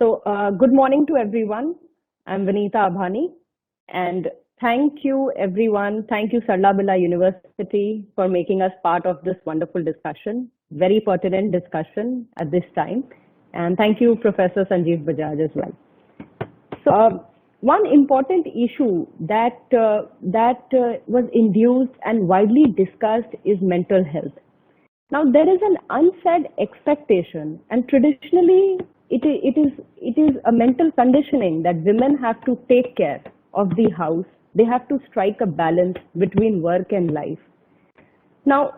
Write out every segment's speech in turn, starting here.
Good morning to everyone. I'm Vinita Abhani, and thank you, everyone. Thank you, Sarla Billa University, for making us part of this wonderful discussion, very pertinent discussion at this time. And thank you, Professor Sanjeev Bajaj, as well. One important issue that was induced and widely discussed is mental health. Now, there is an unsaid expectation, and traditionally, it is a mental conditioning that women have to take care of the house. They have to strike a balance between work and life. Now,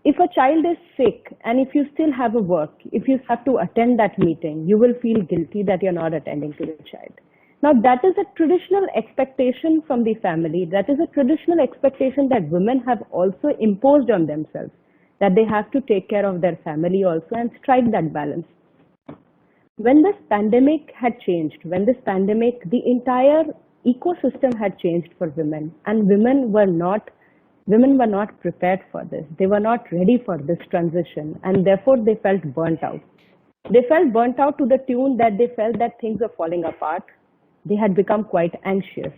if a child is sick and if you still have a work, if you have to attend that meeting, you will feel guilty that you're not attending to the child. Now, that is a traditional expectation from the family. That is a traditional expectation that women have also imposed on themselves, that they have to take care of their family also and strike that balance. When this pandemic had changed, the entire ecosystem had changed for women, and women were not prepared for this. They were not ready for this transition, and therefore they felt burnt out. They felt burnt out to the tune that they felt that things were falling apart. They had become quite anxious.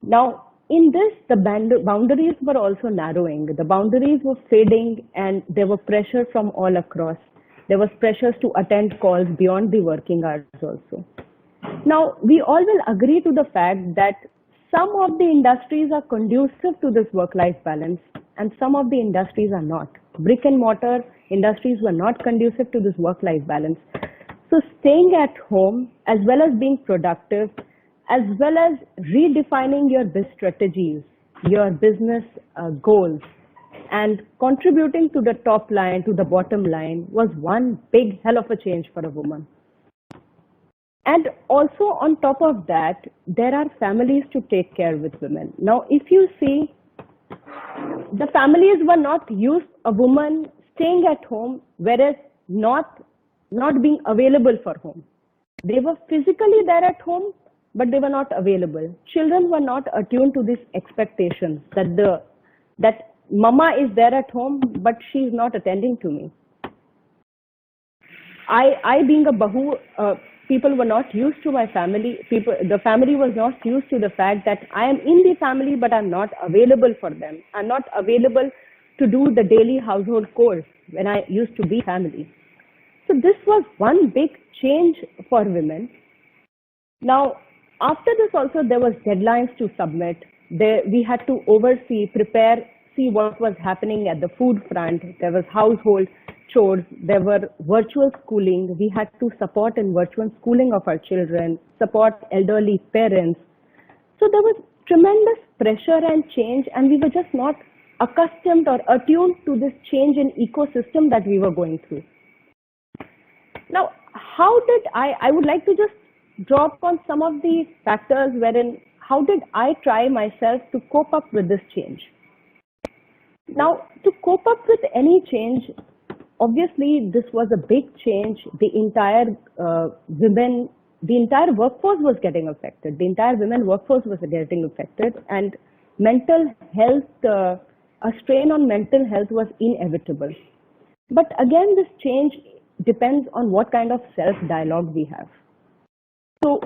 Now, in this, the boundaries were also narrowing. The boundaries were fading, and there were pressure from all across. There was pressures to attend calls beyond the working hours also. Now, we all will agree to the fact that some of the industries are conducive to this work-life balance, and some of the industries are not. Brick and mortar industries were not conducive to this work-life balance. So staying at home, as well as being productive, as well as redefining your business strategies, your business goals, and contributing to the top line, to the bottom line, was one big hell of a change for a woman. And also on top of that, there are families to take care with women. Now, if you see, the families were not used a woman staying at home, whereas not being available for home. They were physically there at home, but they were not available. Children were not attuned to this expectation that mama is there at home, but she is not attending to me. I being a bahu, people were not used to my family. The family was not used to the fact that I am in the family, but I'm not available for them. I'm not available to do the daily household chores when I used to be family. So this was one big change for women. Now, after this also, there was deadlines to submit. We had to oversee, prepare, see what was happening at the food front. There was household chores. There were virtual schooling. We had to support in virtual schooling of our children, support elderly parents. So there was tremendous pressure and change, and we were just not accustomed or attuned to this change in ecosystem that we were going through. Now, how did I would like to just draw upon some of the factors wherein how did I try myself to cope up with this change? Now, to cope up with any change, obviously this was a big change. The entire workforce was getting affected. The entire women workforce was getting affected, and mental health, a strain on mental health was inevitable. But again, this change depends on what kind of self-dialogue we have. So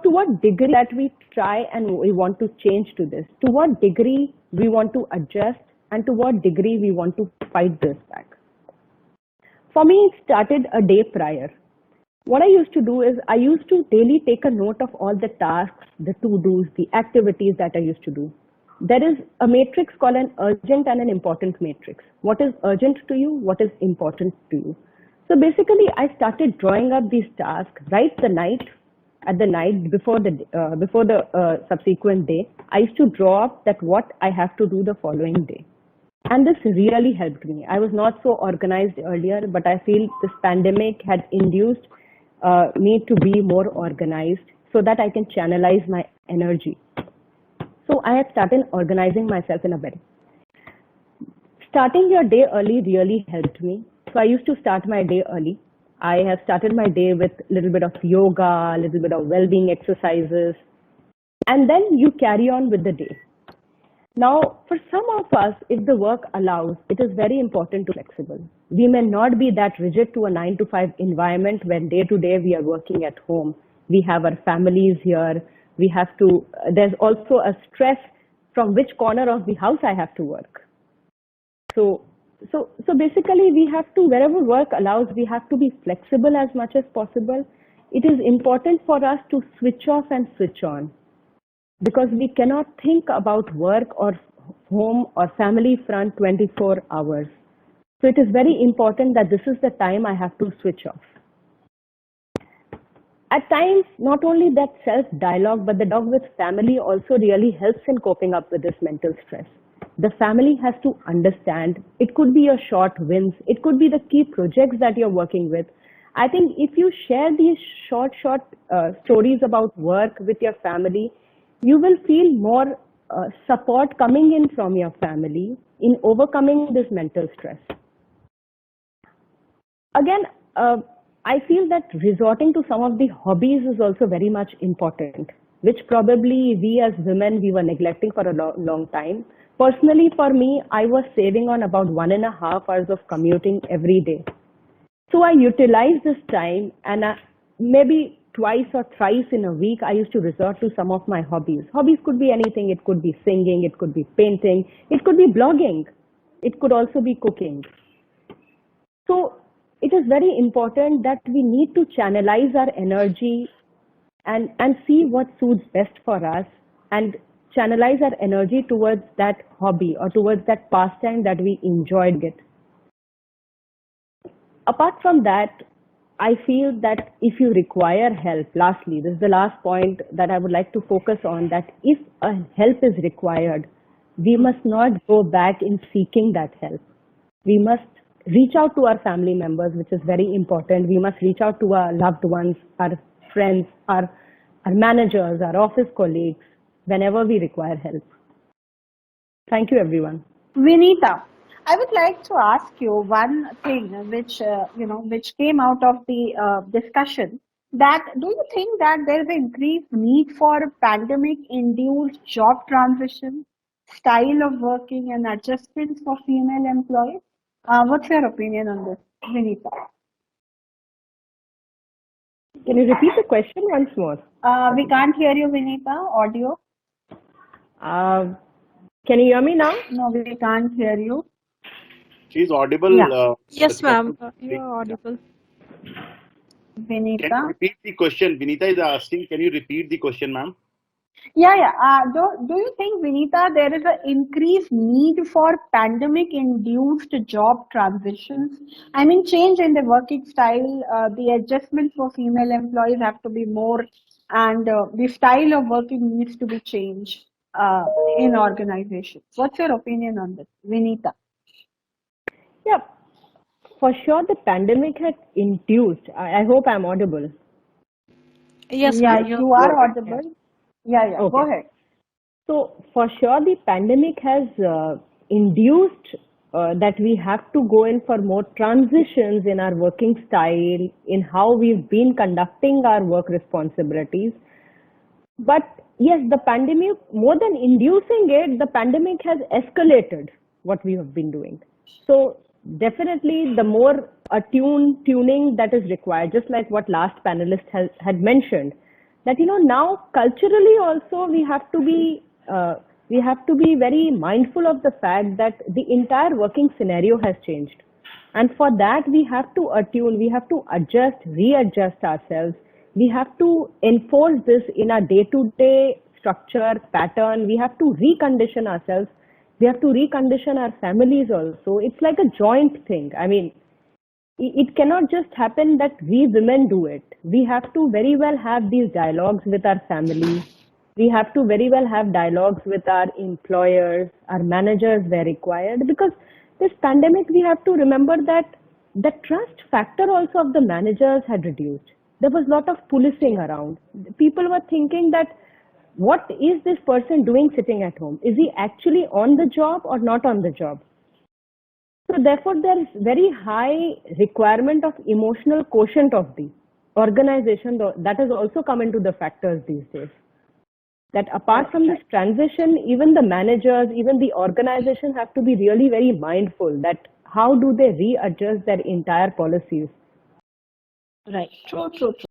to what degree that we try and we want to change to this, to what degree we want to adjust, and to what degree we want to fight this back. For me, it started a day prior. What I used to do is I used to daily take a note of all the tasks, the to-dos, the activities that I used to do. There is a matrix called an urgent and an important matrix. What is urgent to you? What is important to you? So basically, I started drawing up these tasks right at the night before the subsequent day. I used to draw up that what I have to do the following day. And this really helped me. I was not so organized earlier, but I feel this pandemic had induced me to be more organized so that I can channelize my energy. So I had started organizing myself in a way. Starting your day early really helped me. So I used to start my day early. I have started my day with a little bit of yoga, a little bit of well-being exercises, and then you carry on with the day. Now, for some of us, if the work allows, it is very important to be flexible. We may not be that rigid to a 9 to 5 environment when day to day we are working at home. We have our families here. We have to, there's also a stress from which corner of the house I have to work. So basically we have to, wherever work allows, we have to be flexible as much as possible. It is important for us to switch off and switch on, because we cannot think about work or home or family front 24 hours. So it is very important that this is the time I have to switch off. At times, not only that self-dialogue, but the dialogue with family also really helps in coping up with this mental stress. The family has to understand. It could be your short wins. It could be the key projects that you're working with. I think if you share these short stories about work with your family, you will feel more support coming in from your family in overcoming this mental stress. Again, I feel that resorting to some of the hobbies is also very much important, which probably we as women, we were neglecting for a long time. Personally, for me, I was saving on about 1.5 hours of commuting every day. So I utilized this time, and maybe twice or thrice in a week, I used to resort to some of my hobbies. Hobbies could be anything. It could be singing, it could be painting, it could be blogging, it could also be cooking. So it is very important that we need to channelize our energy and see what suits best for us, and channelize our energy towards that hobby or towards that pastime that we enjoyed it. Apart from that, I feel that if you require help, lastly, this is the last point that I would like to focus on, that if a help is required, we must not go back in seeking that help. We must reach out to our family members, which is very important. We must reach out to our loved ones, our friends, our managers, our office colleagues, whenever we require help. Thank you, everyone. Vinita, I would like to ask you one thing which which came out of the discussion. That do you think that there is an increased need for pandemic-induced job transition, style of working, and adjustments for female employees? What's your opinion on this, Vinita? Can you repeat the question once more? We can't hear you, Vinita. Audio. Can you hear me now? No, we can't hear you. She's audible. Yeah. Yes, ma'am. You are audible. Vinita. Can you repeat the question? Vinita is asking, can you repeat the question, ma'am? Yeah. Do you think, Vinita, there is an increased need for pandemic-induced job transitions? I mean, change in the working style, the adjustment for female employees have to be more, and the style of working needs to be changed in organizations. What's your opinion on this, Vinita? Yeah, for sure the pandemic had induced, I hope I'm audible. Yes, Yeah, ma'am. you are audible. Yeah, Okay. Go ahead. So for sure the pandemic has induced that we have to go in for more transitions in our working style, in how we've been conducting our work responsibilities. But yes, the pandemic, more than inducing it, the pandemic has escalated what we have been doing. So definitely the more tuning that is required, just like what last panelist had mentioned, that now culturally also we have to be very mindful of the fact that the entire working scenario has changed, and for that we have to attune, we have to readjust ourselves. We have to enforce this in our day-to-day structure pattern. We have to recondition ourselves. We have to recondition our families also. It's like a joint thing. I mean, it cannot just happen that we women do it. We have to very well have these dialogues with our family. We have to very well have dialogues with our employers, our managers where required, because this pandemic, we have to remember that the trust factor also of the managers had reduced. There was a lot of policing around. People were thinking that, what is this person doing sitting at home? Is he actually on the job or not on the job? So therefore, there is very high requirement of emotional quotient of the organization that has also come into the factors these days. that apart from this transition, even the managers, even the organization have to be really very mindful that how do they readjust their entire policies. Right. True, true, true.